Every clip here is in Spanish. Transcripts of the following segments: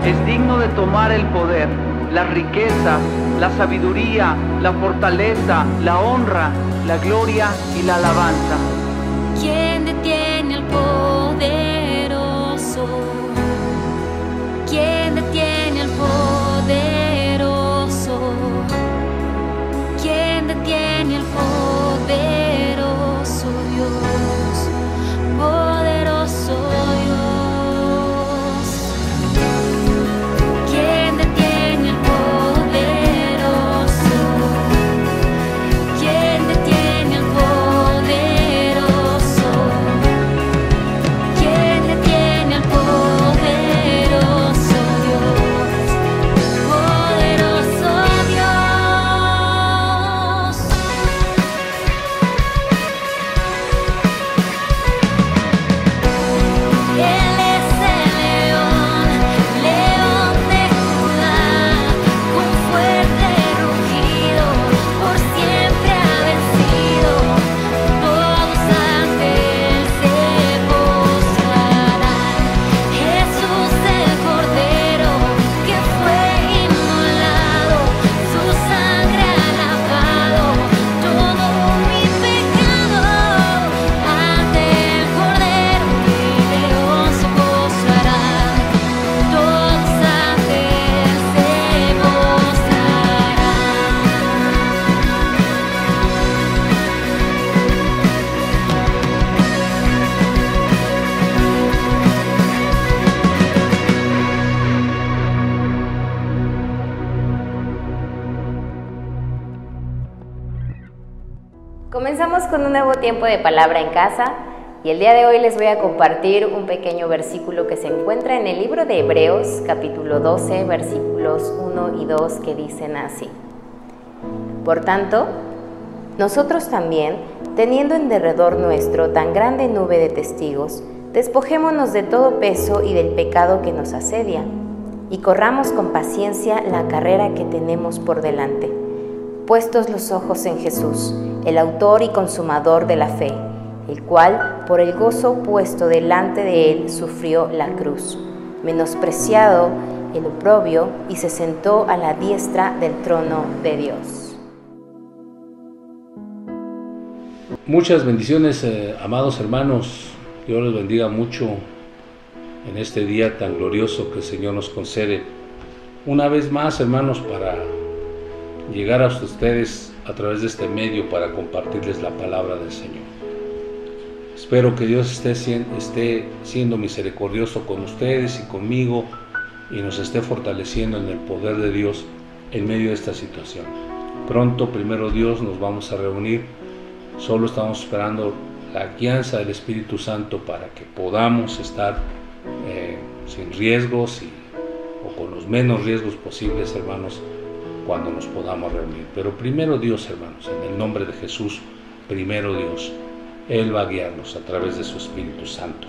es digno de tomar el poder, las riquezas, la sabiduría, la fortaleza, la honra, la gloria y la alabanza. ¿Quién detiene al poderoso? ¿Quién detiene al poderoso? ¿Quién detiene al poderoso Dios? Poderoso Dios. ¿Quién detiene al poderoso? ¿Quién detiene al poderoso? ¿Quién detiene al poderoso Dios? Poderoso Dios. Él es el león, león de Judá, con fuerte rugido, por siempre ha vencido. Todos ante él se postrarán. Jesús el Cordero que fue inmolado, su sangre ha lavado todo mi pecado. Ante el Cordero y león se postrarán. Todos ante él se postrarán. Comenzamos con un nuevo tiempo de palabra en casa y el día de hoy les voy a compartir un pequeño versículo que se encuentra en el libro de Hebreos, capítulo 12, versículos 1 y 2, que dicen así: Por tanto, nosotros también, teniendo en derredor nuestro tan grande nube de testigos, despojémonos de todo peso y del pecado que nos asedia, y corramos con paciencia la carrera que tenemos por delante, puestos los ojos en Jesús, el autor y consumador de la fe, el cual, por el gozo puesto delante de él, sufrió la cruz, menospreciado el oprobio, y se sentó a la diestra del trono de Dios. Muchas bendiciones, amados hermanos. Dios los bendiga mucho en este día tan glorioso que el Señor nos concede. Una vez más, hermanos, para llegar a ustedes a través de este medio para compartirles la palabra del Señor. Espero que Dios esté siendo misericordioso con ustedes y conmigo y nos esté fortaleciendo en el poder de Dios en medio de esta situación. Pronto, primero Dios, nos vamos a reunir. Solo estamos esperando la guianza del Espíritu Santo para que podamos estar sin riesgos o con los menos riesgos posibles, hermanos, cuando nos podamos reunir. Pero primero Dios, hermanos, en el nombre de Jesús, primero Dios. Él va a guiarnos a través de su Espíritu Santo.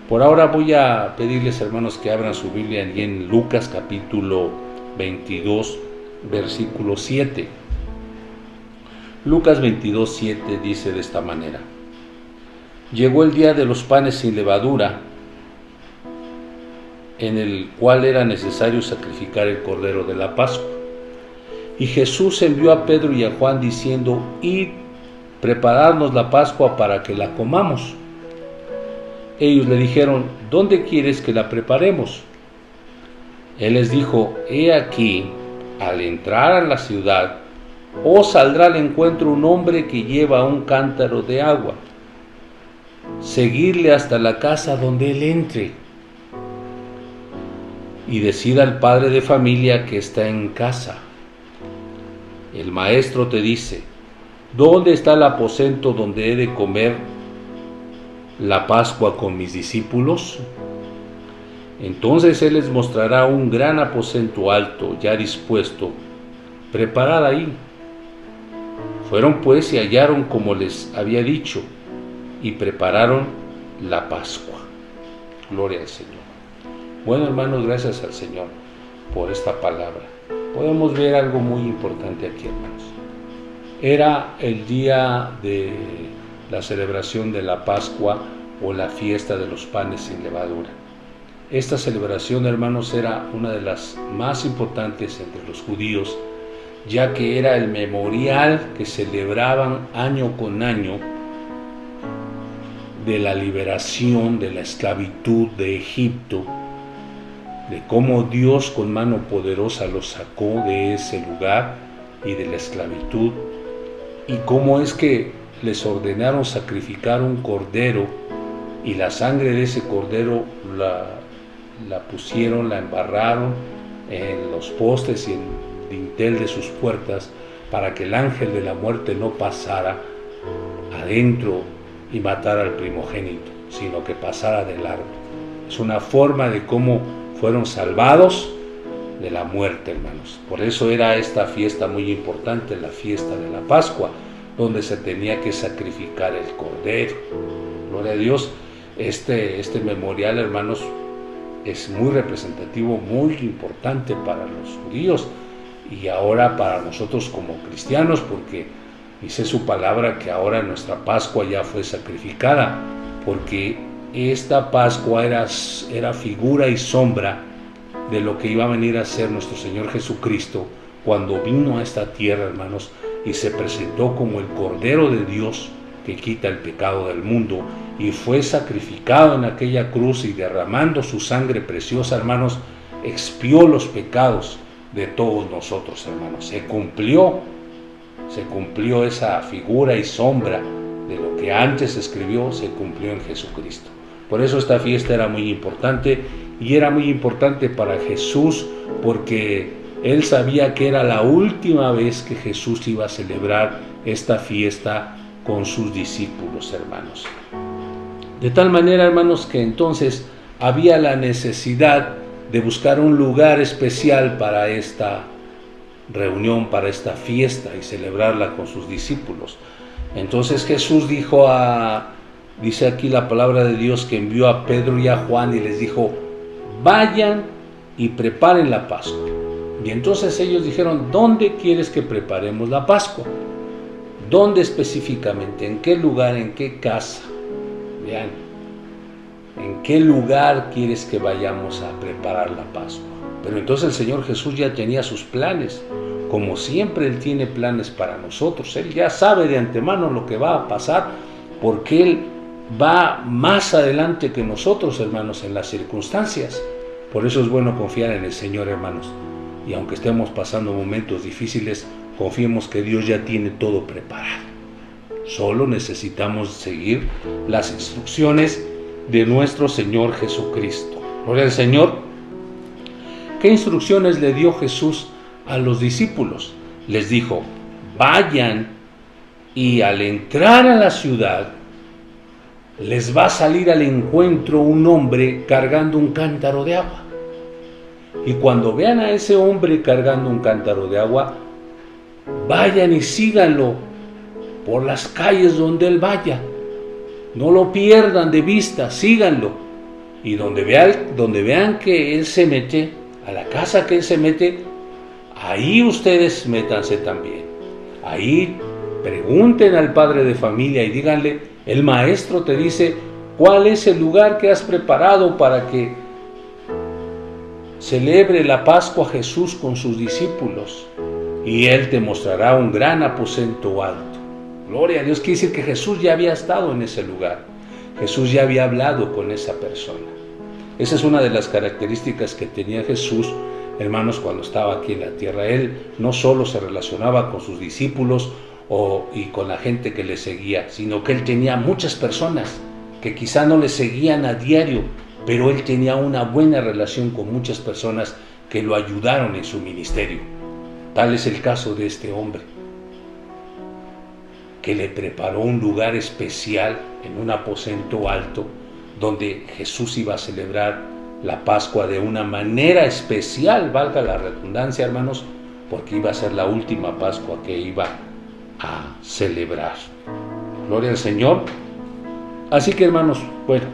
Por ahora voy a pedirles, hermanos, que abran su Biblia allí en Lucas capítulo 22, versículo 7. Lucas 22, 7 dice de esta manera: Llegó el día de los panes sin levadura, en el cual era necesario sacrificar el cordero de la Pascua. Y Jesús envió a Pedro y a Juan diciendo: Id, preparadnos la Pascua para que la comamos. Ellos le dijeron: ¿Dónde quieres que la preparemos? Él les dijo: He aquí, al entrar a la ciudad, os saldrá al encuentro un hombre que lleva un cántaro de agua. Seguidle hasta la casa donde él entre, y decid al padre de familia que está en casa: El maestro te dice: ¿dónde está el aposento donde he de comer la Pascua con mis discípulos? Entonces él les mostrará un gran aposento alto, ya dispuesto, preparad ahí. Fueron pues y hallaron como les había dicho, y prepararon la Pascua. Gloria al Señor. Bueno, hermanos, gracias al Señor por esta palabra. Podemos ver algo muy importante aquí, hermanos. Era el día de la celebración de la Pascua o la fiesta de los panes sin levadura. esta celebración, hermanos, era una de las más importantes entre los judíos, ya que era el memorial que celebraban año con año de la liberación de la esclavitud de Egipto, de cómo Dios con mano poderosa los sacó de ese lugar y de la esclavitud, y cómo es que les ordenaron sacrificar un cordero, y la sangre de ese cordero la pusieron, la embarraron en los postes y en el dintel de sus puertas, para que el ángel de la muerte no pasara adentro y matara al primogénito, sino que pasara de largo. Es una forma de cómo fueron salvados de la muerte, hermanos. Por eso era esta fiesta muy importante, la fiesta de la Pascua, donde se tenía que sacrificar el cordero. Gloria a Dios. Este memorial, hermanos, es muy representativo, muy importante para los judíos y ahora para nosotros como cristianos, porque dice su palabra que ahora nuestra Pascua ya fue sacrificada, porque esta Pascua era figura y sombra de lo que iba a venir a ser nuestro Señor Jesucristo cuando vino a esta tierra, hermanos, y se presentó como el Cordero de Dios que quita el pecado del mundo, y fue sacrificado en aquella cruz, y derramando su sangre preciosa, hermanos, expió los pecados de todos nosotros, hermanos. Se cumplió esa figura y sombra de lo que antes escribió, se cumplió en Jesucristo. Por eso esta fiesta era muy importante, y era muy importante para Jesús, porque él sabía que era la última vez que Jesús iba a celebrar esta fiesta con sus discípulos, hermanos. De tal manera, hermanos, que entonces había la necesidad de buscar un lugar especial para esta reunión, para esta fiesta, y celebrarla con sus discípulos. Entonces Jesús dice aquí la palabra de Dios, que envió a Pedro y a Juan y les dijo: vayan y preparen la Pascua. Y entonces ellos dijeron: ¿dónde quieres que preparemos la Pascua? ¿Dónde específicamente? ¿En qué lugar? ¿En qué casa? Vean, ¿en qué lugar quieres que vayamos a preparar la Pascua? Pero entonces el Señor Jesús ya tenía sus planes. Como siempre, Él tiene planes para nosotros. Él ya sabe de antemano lo que va a pasar, porque Él va más adelante que nosotros, hermanos, en las circunstancias. Por eso es bueno confiar en el Señor, hermanos. Y aunque estemos pasando momentos difíciles, confiemos que Dios ya tiene todo preparado. Solo necesitamos seguir las instrucciones de nuestro Señor Jesucristo. Gloria al Señor. ¿Qué instrucciones le dio Jesús a los discípulos? Les dijo: vayan, y al entrar a la ciudad les va a salir al encuentro un hombre cargando un cántaro de agua. Y cuando vean a ese hombre cargando un cántaro de agua, vayan y síganlo por las calles donde él vaya. No lo pierdan de vista, síganlo. Y donde vean que él se mete, a la casa que él se mete, ahí ustedes métanse también. Ahí pregunten al padre de familia y díganle: el maestro te dice cuál es el lugar que has preparado para que celebre la Pascua Jesús con sus discípulos, y Él te mostrará un gran aposento alto. Gloria a Dios. Quiere decir que Jesús ya había estado en ese lugar. Jesús ya había hablado con esa persona. Esa es una de las características que tenía Jesús, hermanos, cuando estaba aquí en la tierra. Él no solo se relacionaba con sus discípulos y con la gente que le seguía, sino que Él tenía muchas personas que quizá no le seguían a diario, pero Él tenía una buena relación con muchas personas que lo ayudaron en su ministerio. Tal es el caso de este hombre, que le preparó un lugar especial en un aposento alto, donde Jesús iba a celebrar la Pascua de una manera especial, valga la redundancia, hermanos, porque iba a ser la última Pascua que iba a celebrar. Gloria al Señor. Así que, hermanos, bueno,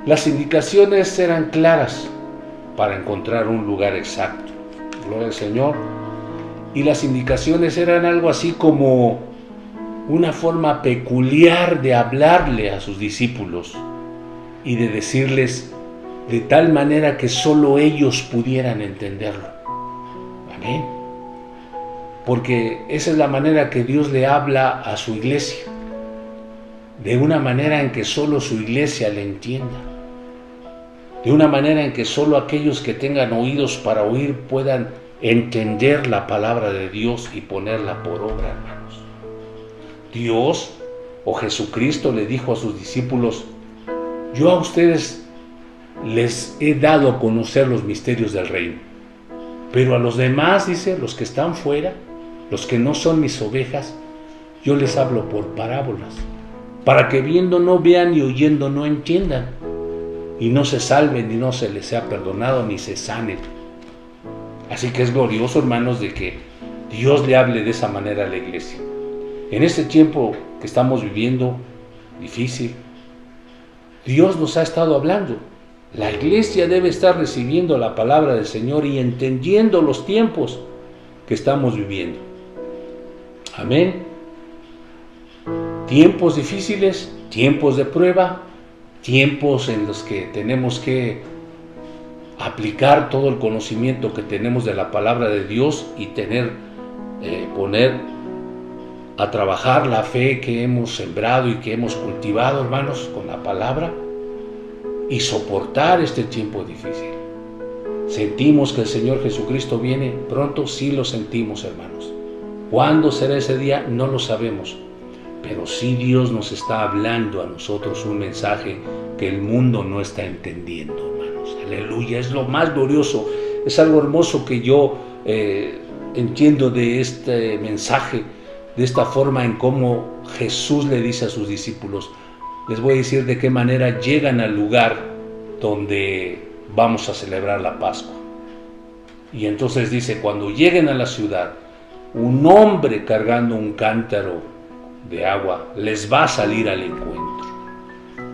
las indicaciones eran claras para encontrar un lugar exacto. Gloria al Señor. Y las indicaciones eran algo así como una forma peculiar de hablarle a sus discípulos y de decirles de tal manera que solo ellos pudieran entenderlo. Amén. Porque esa es la manera que Dios le habla a su iglesia, de una manera en que solo su iglesia le entienda, de una manera en que solo aquellos que tengan oídos para oír puedan entender la palabra de Dios y ponerla por obra, hermanos. Dios o Jesucristo le dijo a sus discípulos: yo a ustedes les he dado a conocer los misterios del reino, pero a los demás, dice, los que están fuera, los que no son mis ovejas, yo les hablo por parábolas, para que viendo no vean y oyendo no entiendan, y no se salven y no se les sea perdonado ni se sanen. Así que es glorioso, hermanos, de que Dios le hable de esa manera a la iglesia. En este tiempo que estamos viviendo difícil, Dios nos ha estado hablando. La iglesia debe estar recibiendo la palabra del Señor y entendiendo los tiempos que estamos viviendo. Amén. Tiempos difíciles, tiempos de prueba, tiempos en los que tenemos que aplicar todo el conocimiento que tenemos de la palabra de Dios y poner a trabajar la fe que hemos sembrado y que hemos cultivado, hermanos, con la palabra, y soportar este tiempo difícil. ¿Sentimos que el Señor Jesucristo viene pronto? Sí lo sentimos, hermanos. ¿Cuándo será ese día? No lo sabemos. Pero sí Dios nos está hablando a nosotros un mensaje que el mundo no está entendiendo, hermanos. Aleluya, es lo más glorioso. Es algo hermoso que yo entiendo de este mensaje, de esta forma en cómo Jesús le dice a sus discípulos. Les voy a decir de qué manera llegan al lugar donde vamos a celebrar la Pascua. Y entonces dice, cuando lleguen a la ciudad, un hombre cargando un cántaro de agua les va a salir al encuentro.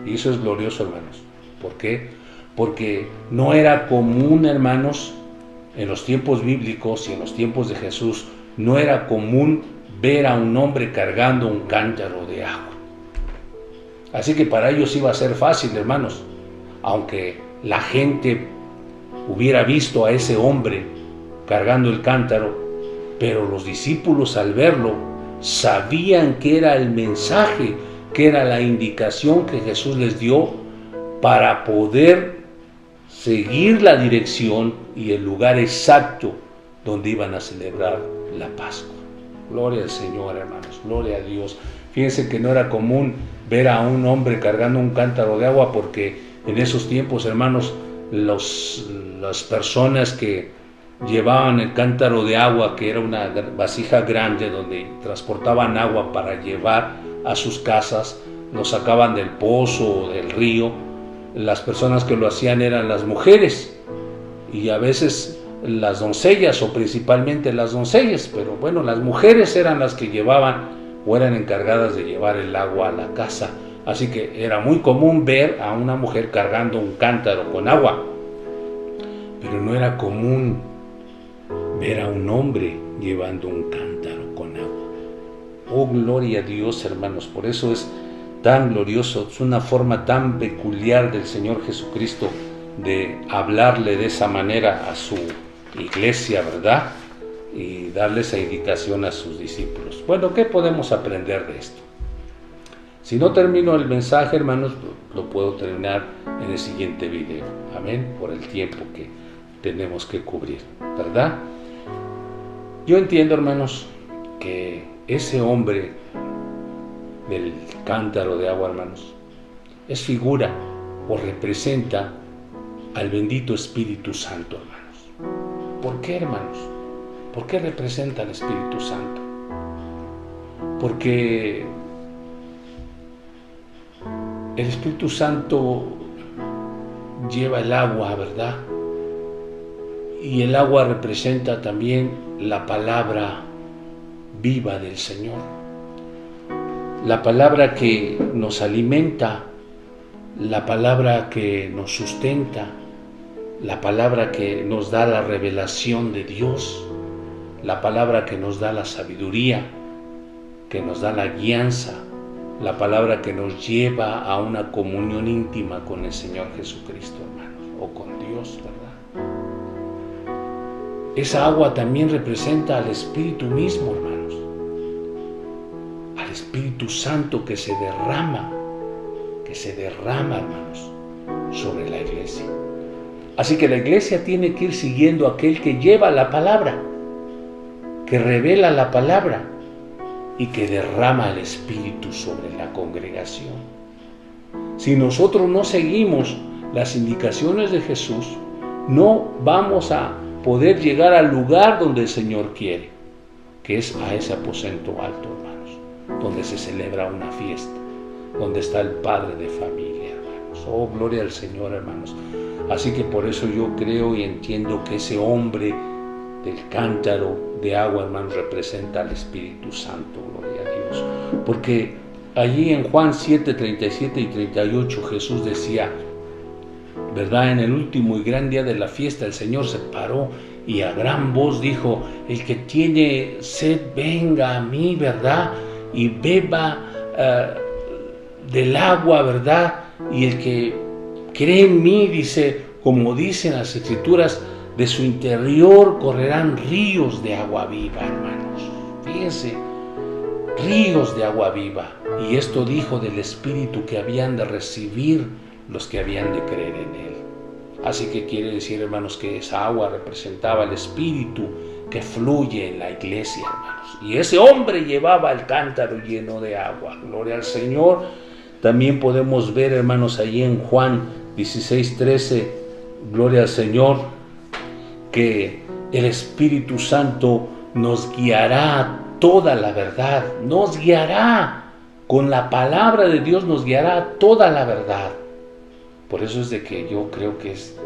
Y eso es glorioso, hermanos. ¿Por qué? Porque no era común, hermanos, en los tiempos bíblicos y en los tiempos de Jesús, no era común ver a un hombre cargando un cántaro de agua. Así que para ellos iba a ser fácil, hermanos, aunque la gente hubiera visto a ese hombre cargando el cántaro, pero los discípulos al verlo sabían que era el mensaje, que era la indicación que Jesús les dio para poder seguir la dirección y el lugar exacto donde iban a celebrar la Pascua. Gloria al Señor, hermanos, gloria a Dios. Fíjense que no era común ver a un hombre cargando un cántaro de agua, porque en esos tiempos, hermanos, las personas que llevaban el cántaro de agua, que era una vasija grande donde transportaban agua para llevar a sus casas, lo sacaban del pozo o del río. Las personas que lo hacían eran las mujeres y a veces las doncellas, o principalmente las doncellas, pero bueno, las mujeres eran las que llevaban o eran encargadas de llevar el agua a la casa. Así que era muy común ver a una mujer cargando un cántaro con agua, pero no era común ver a un hombre llevando un cántaro con agua. Oh, gloria a Dios, hermanos. Por eso es tan glorioso, es una forma tan peculiar del Señor Jesucristo de hablarle de esa manera a su iglesia, ¿verdad? Y darle esa indicación a sus discípulos. Bueno, ¿qué podemos aprender de esto? Si no termino el mensaje, hermanos, lo puedo terminar en el siguiente video. Amén, por el tiempo que tenemos que cubrir, ¿verdad? Yo entiendo, hermanos, que ese hombre del cántaro de agua, hermanos, es figura o representa al bendito Espíritu Santo, hermanos. ¿Por qué, hermanos? ¿Por qué representa al Espíritu Santo? Porque el Espíritu Santo lleva el agua, ¿verdad? Y el agua representa también la palabra viva del Señor. La palabra que nos alimenta, la palabra que nos sustenta, la palabra que nos da la revelación de Dios, la palabra que nos da la sabiduría, que nos da la guianza, la palabra que nos lleva a una comunión íntima con el Señor Jesucristo, hermanos, o con Dios, ¿verdad? Esa agua también representa al Espíritu mismo, hermanos, al Espíritu Santo que se derrama, hermanos, sobre la iglesia. Así que la iglesia tiene que ir siguiendo a aquel que lleva la palabra, que revela la palabra y que derrama el Espíritu sobre la congregación. Si nosotros no seguimos las indicaciones de Jesús, no vamos a poder llegar al lugar donde el Señor quiere, que es a ese aposento alto, hermanos, donde se celebra una fiesta, donde está el padre de familia, hermanos. Oh, gloria al Señor, hermanos. Así que por eso yo creo y entiendo que ese hombre del cántaro de agua, hermanos, representa al Espíritu Santo, gloria a Dios. Porque allí en Juan 7, 37 y 38 Jesús decía, ¿verdad? En el último y gran día de la fiesta el Señor se paró y a gran voz dijo, el que tiene sed venga a mí, ¿verdad? Y beba del agua, ¿verdad? Y el que cree en mí, dice, como dicen las Escrituras, de su interior correrán ríos de agua viva, hermanos. Fíjense, ríos de agua viva. Y esto dijo del Espíritu que habían de recibir los que habían de creer en Él. Así que quiere decir, hermanos, que esa agua representaba el Espíritu que fluye en la iglesia, hermanos. Y ese hombre llevaba el cántaro lleno de agua. Gloria al Señor. También podemos ver, hermanos, allí en Juan 16, 13, gloria al Señor, que el Espíritu Santo nos guiará a toda la verdad, nos guiará con la palabra de Dios, nos guiará a toda la verdad. Por eso es de que yo creo que es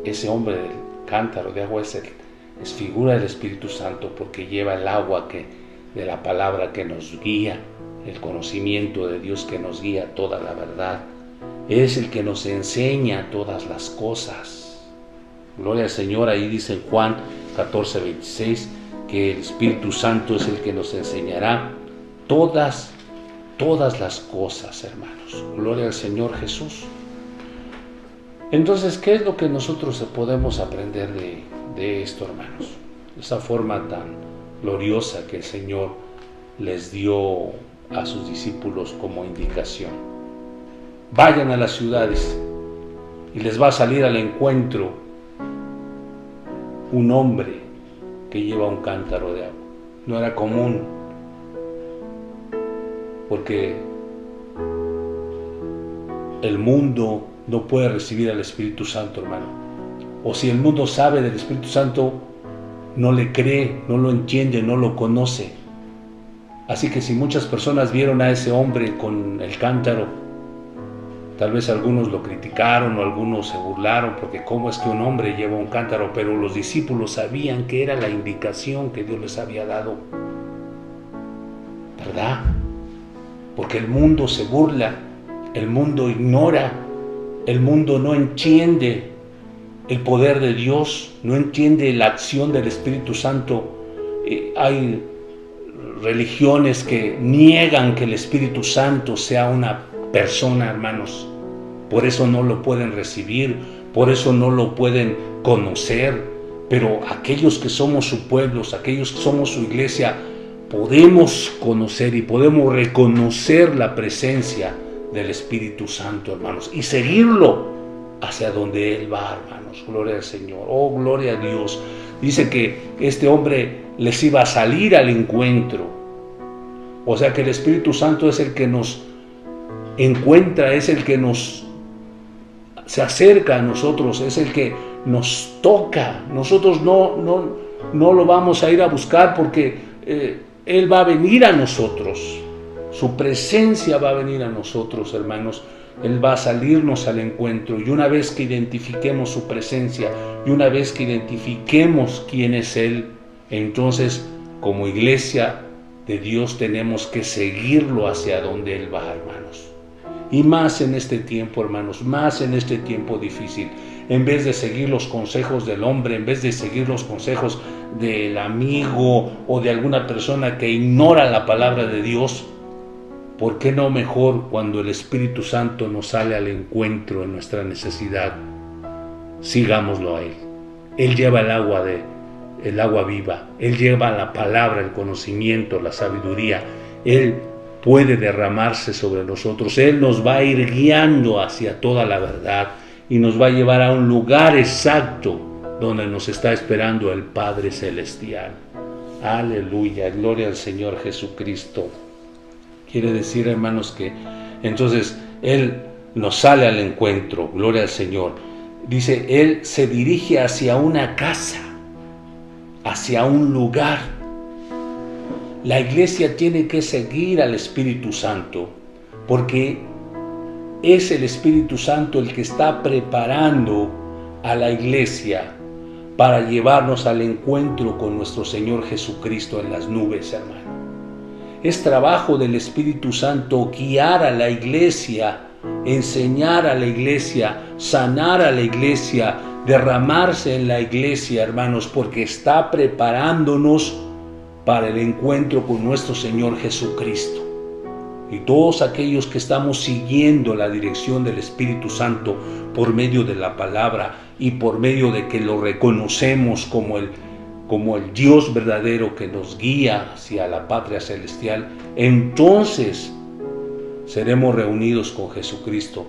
ese hombre del cántaro de agua es figura del Espíritu Santo, porque lleva el agua de la palabra que nos guía, el conocimiento de Dios que nos guía a toda la verdad. Es el que nos enseña todas las cosas. Gloria al Señor. Ahí dice en Juan 14, 26 que el Espíritu Santo es el que nos enseñará todas las cosas, hermanos. Gloria al Señor Jesús. Entonces, ¿qué es lo que nosotros podemos aprender de esto, hermanos? Esa forma tan gloriosa que el Señor les dio a sus discípulos como indicación. Vayan a las ciudades y les va a salir al encuentro un hombre que lleva un cántaro de agua. No era común, porque el mundo no puede recibir al Espíritu Santo, hermano. O si el mundo sabe del Espíritu Santo, no le cree, no lo entiende, no lo conoce. Así que si muchas personas vieron a ese hombre con el cántaro, tal vez algunos lo criticaron o algunos se burlaron, porque cómo es que un hombre lleva un cántaro, pero los discípulos sabían que era la indicación que Dios les había dado, ¿verdad? Porque el mundo se burla, el mundo ignora, el mundo no entiende el poder de Dios, no entiende la acción del Espíritu Santo. Hay religiones que niegan que el Espíritu Santo sea una persona, hermanos. Por eso no lo pueden recibir, por eso no lo pueden conocer. Pero aquellos que somos su pueblo, aquellos que somos su iglesia, podemos conocer y podemos reconocer la presencia del Espíritu Santo, hermanos, y seguirlo hacia donde Él va, hermanos. Gloria al Señor. Oh, gloria a Dios. Dice que este hombre les iba a salir al encuentro. O sea que el Espíritu Santo es el que nos encuentra, es el que se acerca a nosotros, es el que nos toca. Nosotros no lo vamos a ir a buscar, porque Él va a venir a nosotros. Su presencia va a venir a nosotros, hermanos. Él va a salirnos al encuentro, y una vez que identifiquemos su presencia y una vez que identifiquemos quién es Él, entonces como iglesia de Dios tenemos que seguirlo hacia donde Él va, hermanos. Y más en este tiempo, hermanos, más en este tiempo difícil, en vez de seguir los consejos del hombre, en vez de seguir los consejos del amigo o de alguna persona que ignora la palabra de Dios, ¿por qué no mejor cuando el Espíritu Santo nos sale al encuentro en nuestra necesidad? Sigámoslo a Él. Él lleva el agua viva. Él lleva la palabra, el conocimiento, la sabiduría. Él puede derramarse sobre nosotros. Él nos va a ir guiando hacia toda la verdad y nos va a llevar a un lugar exacto donde nos está esperando el Padre Celestial. Aleluya, gloria al Señor Jesucristo. Quiere decir, hermanos, que entonces Él nos sale al encuentro, gloria al Señor. Dice, Él se dirige hacia una casa, hacia un lugar. La iglesia tiene que seguir al Espíritu Santo, porque es el Espíritu Santo el que está preparando a la iglesia para llevarnos al encuentro con nuestro Señor Jesucristo en las nubes, hermano. Es trabajo del Espíritu Santo guiar a la iglesia, enseñar a la iglesia, sanar a la iglesia, derramarse en la iglesia, hermanos, porque está preparándonos para el encuentro con nuestro Señor Jesucristo. Y todos aquellos que estamos siguiendo la dirección del Espíritu Santo por medio de la palabra y por medio de que lo reconocemos como el Dios verdadero que nos guía hacia la patria celestial, entonces seremos reunidos con Jesucristo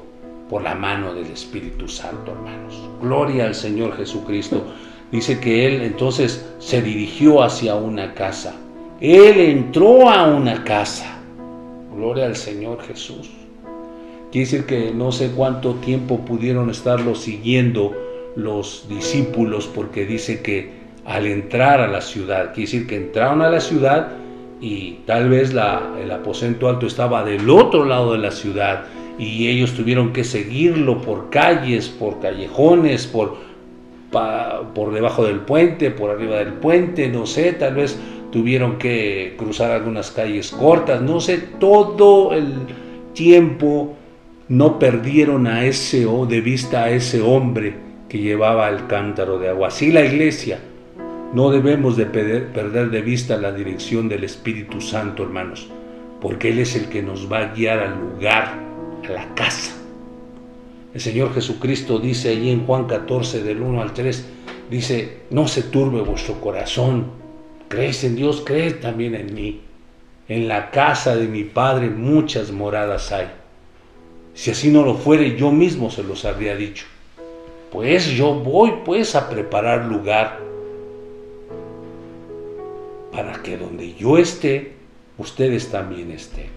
por la mano del Espíritu Santo, hermanos. Gloria al Señor Jesucristo. Dice que Él entonces se dirigió hacia una casa. Él entró a una casa. Gloria al Señor Jesús. Quiere decir que no sé cuánto tiempo pudieron estarlo siguiendo los discípulos, porque dice que al entrar a la ciudad, quiere decir que entraron a la ciudad y tal vez el aposento alto estaba del otro lado de la ciudad y ellos tuvieron que seguirlo por calles, por callejones, por debajo del puente, por arriba del puente, no sé, tal vez tuvieron que cruzar algunas calles cortas, no sé, todo el tiempo no perdieron de vista a ese hombre que llevaba el cántaro de agua. Así la iglesia, no debemos de perder de vista la dirección del Espíritu Santo, hermanos, porque Él es el que nos va a guiar al lugar, a la casa. El Señor Jesucristo dice allí en Juan 14, del 1 al 3, dice, no se turbe vuestro corazón, creéis en Dios, creed también en mí. En la casa de mi Padre muchas moradas hay. Si así no lo fuere, yo mismo se los habría dicho. Pues yo voy pues a preparar lugar para que donde yo esté, ustedes también estén.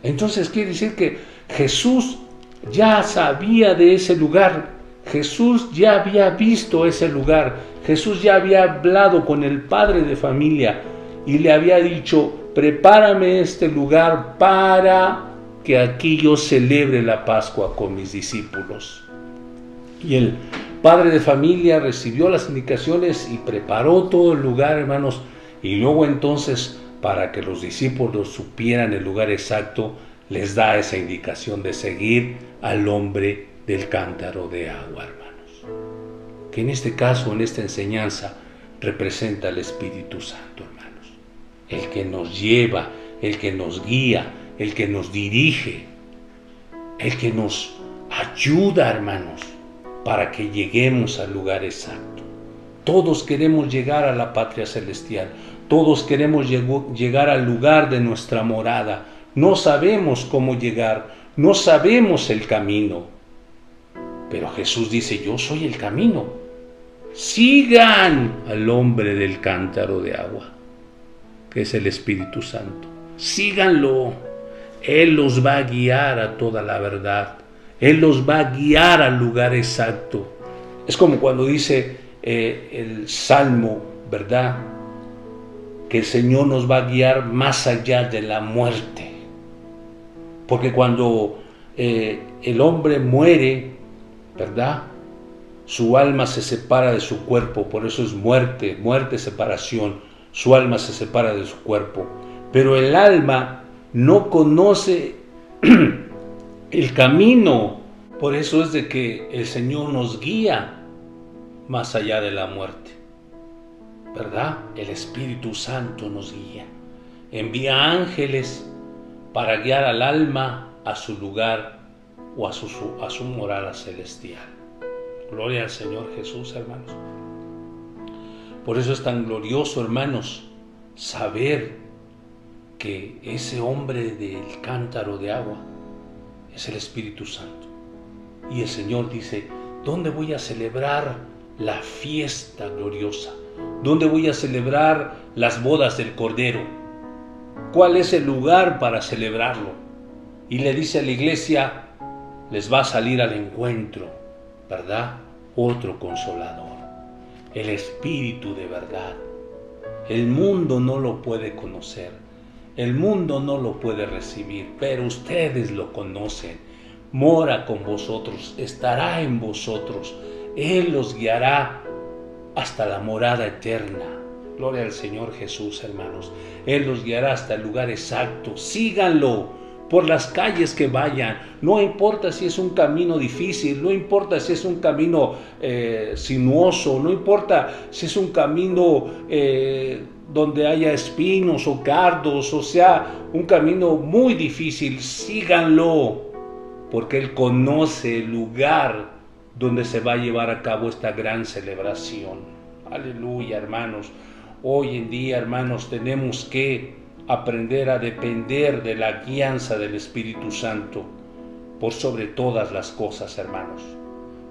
Entonces quiere decir que Jesús ya sabía de ese lugar. Jesús ya había visto ese lugar. Jesús ya había hablado con el padre de familia y le había dicho, prepárame este lugar para que aquí yo celebre la Pascua con mis discípulos. Y el padre de familia recibió las indicaciones y preparó todo el lugar, hermanos, y luego entonces, para que los discípulos supieran el lugar exacto, les da esa indicación de seguir al hombre del cántaro de agua, hermanos. Que en este caso, en esta enseñanza, representa al Espíritu Santo, hermanos. El que nos lleva, el que nos guía, el que nos dirige, el que nos ayuda, hermanos, para que lleguemos al lugar exacto. Todos queremos llegar a la patria celestial. Todos queremos llegar al lugar de nuestra morada. No sabemos cómo llegar, no sabemos el camino. Pero Jesús dice, yo soy el camino. Sigan al hombre del cántaro de agua, que es el Espíritu Santo. Síganlo. Él los va a guiar a toda la verdad. Él los va a guiar al lugar exacto. Es como cuando dice el Salmo, ¿verdad? Que el Señor nos va a guiar más allá de la muerte. Porque cuando el hombre muere, ¿verdad? Su alma se separa de su cuerpo, por eso es muerte, separación. Su alma se separa de su cuerpo. Pero el alma no conoce el camino. Por eso es de que el Señor nos guía más allá de la muerte, ¿verdad? El Espíritu Santo nos guía. Envía ángeles para guiar al alma a su lugar o a su morada celestial. Gloria al Señor Jesús, hermanos. Por eso es tan glorioso, hermanos, saber que ese hombre del cántaro de agua es el Espíritu Santo. Y el Señor dice: ¿dónde voy a celebrar la fiesta gloriosa? ¿Dónde voy a celebrar las bodas del Cordero? ¿Cuál es el lugar para celebrarlo? Y le dice a la iglesia: les va a salir al encuentro, ¿verdad? Otro consolador, el Espíritu de verdad. El mundo no lo puede conocer, el mundo no lo puede recibir, pero ustedes lo conocen. Mora con vosotros, estará en vosotros. Él los guiará hasta la morada eterna. Gloria al Señor Jesús, hermanos. Él los guiará hasta el lugar exacto. Síganlo por las calles que vayan. No importa si es un camino difícil, no importa si es un camino sinuoso, no importa si es un camino donde haya espinos o cardos, o sea, un camino muy difícil. Síganlo, porque Él conoce el lugar donde se va a llevar a cabo esta gran celebración. Aleluya, hermanos. Hoy en día, hermanos, tenemos que aprender a depender de la guianza del Espíritu Santo por sobre todas las cosas, hermanos.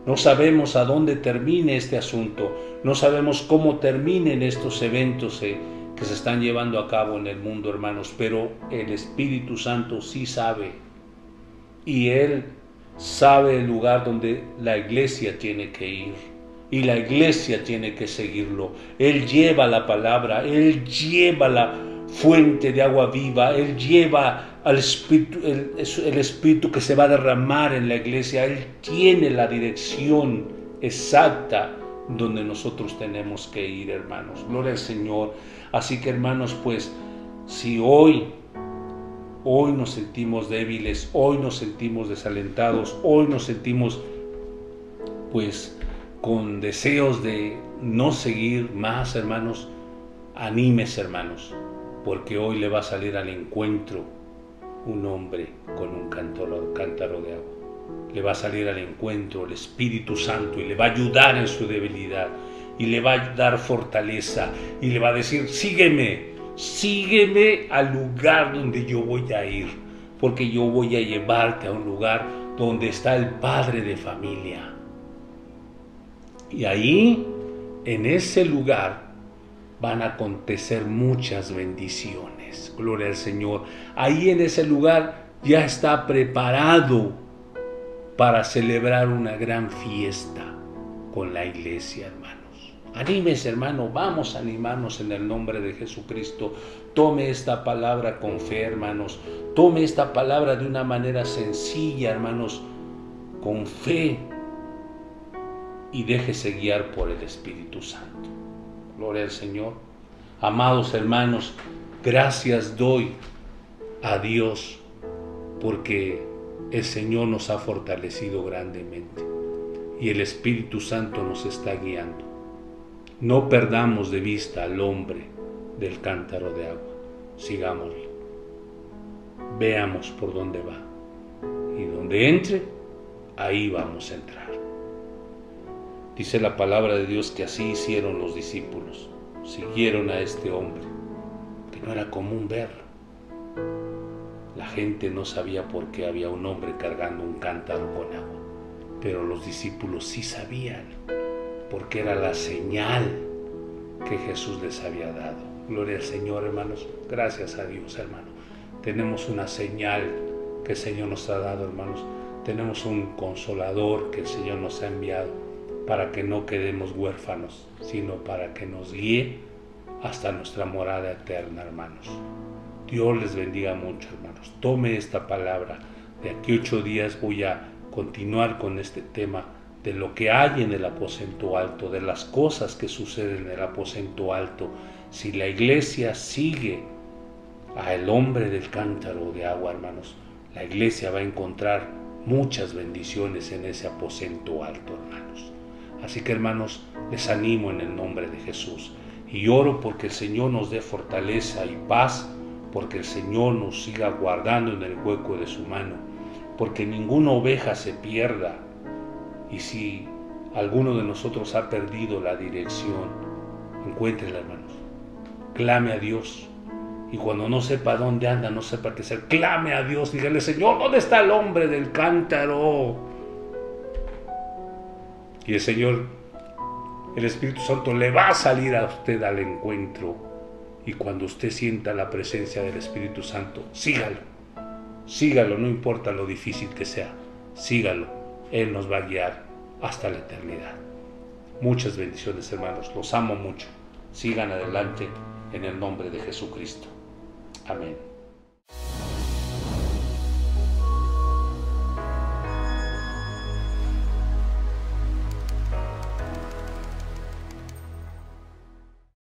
No sabemos a dónde termine este asunto, no sabemos cómo terminen estos eventos que se están llevando a cabo en el mundo, hermanos, pero el Espíritu Santo sí sabe. Y Él sabe el lugar donde la iglesia tiene que ir. Y la iglesia tiene que seguirlo. Él lleva la palabra, Él lleva la fuente de agua viva, Él lleva al Espíritu, el Espíritu que se va a derramar en la iglesia. Él tiene la dirección exacta donde nosotros tenemos que ir, hermanos. Gloria al Señor. Así que, hermanos, pues, si hoy nos sentimos débiles, hoy nos sentimos desalentados, hoy nos sentimos pues con deseos de no seguir más, hermanos, anímese, hermanos, porque hoy le va a salir al encuentro un hombre con un cántaro de agua. Le va a salir al encuentro el Espíritu Santo y le va a ayudar en su debilidad y le va a dar fortaleza y le va a decir: sígueme al lugar donde yo voy a ir, porque yo voy a llevarte a un lugar donde está el padre de familia. Y ahí, en ese lugar, van a acontecer muchas bendiciones. Gloria al Señor. Ahí en ese lugar ya está preparado para celebrar una gran fiesta con la iglesia, hermanos. Anímese, hermano, vamos a animarnos en el nombre de Jesucristo. Tome esta palabra con fe, hermanos. Tome esta palabra de una manera sencilla, hermanos, con fe, y déjese guiar por el Espíritu Santo. Gloria al Señor. Amados hermanos, gracias doy a Dios porque el Señor nos ha fortalecido grandemente y el Espíritu Santo nos está guiando. No perdamos de vista al hombre del cántaro de agua. Sigámoslo. Veamos por dónde va. Y donde entre, ahí vamos a entrar. Dice la palabra de Dios que así hicieron los discípulos. Siguieron a este hombre, que no era común verlo. La gente no sabía por qué había un hombre cargando un cántaro con agua, pero los discípulos sí sabían, porque era la señal que Jesús les había dado. Gloria al Señor, hermanos. Gracias a Dios, hermano. Tenemos una señal que el Señor nos ha dado, hermanos. Tenemos un consolador que el Señor nos ha enviado para que no quedemos huérfanos, sino para que nos guíe hasta nuestra morada eterna, hermanos. Dios les bendiga mucho, hermanos. Tome esta palabra. De aquí 8 días voy a continuar con este tema de lo que hay en el aposento alto, de las cosas que suceden en el aposento alto. Si la iglesia sigue al hombre del cántaro de agua, hermanos, la iglesia va a encontrar muchas bendiciones en ese aposento alto, hermanos. Así que, hermanos, les animo en el nombre de Jesús y oro porque el Señor nos dé fortaleza y paz, porque el Señor nos siga guardando en el hueco de su mano, porque ninguna oveja se pierda. Y si alguno de nosotros ha perdido la dirección, encuéntrela, hermanos. Clame a Dios. Y cuando no sepa dónde anda, no sepa qué hacer, clame a Dios. Dígale: Señor, ¿dónde está el hombre del cántaro? Y el Señor, el Espíritu Santo, le va a salir a usted al encuentro. Y cuando usted sienta la presencia del Espíritu Santo, sígalo. Sígalo, no importa lo difícil que sea. Sígalo. Él nos va a guiar hasta la eternidad. Muchas bendiciones, hermanos. Los amo mucho. Sigan adelante en el nombre de Jesucristo. Amén.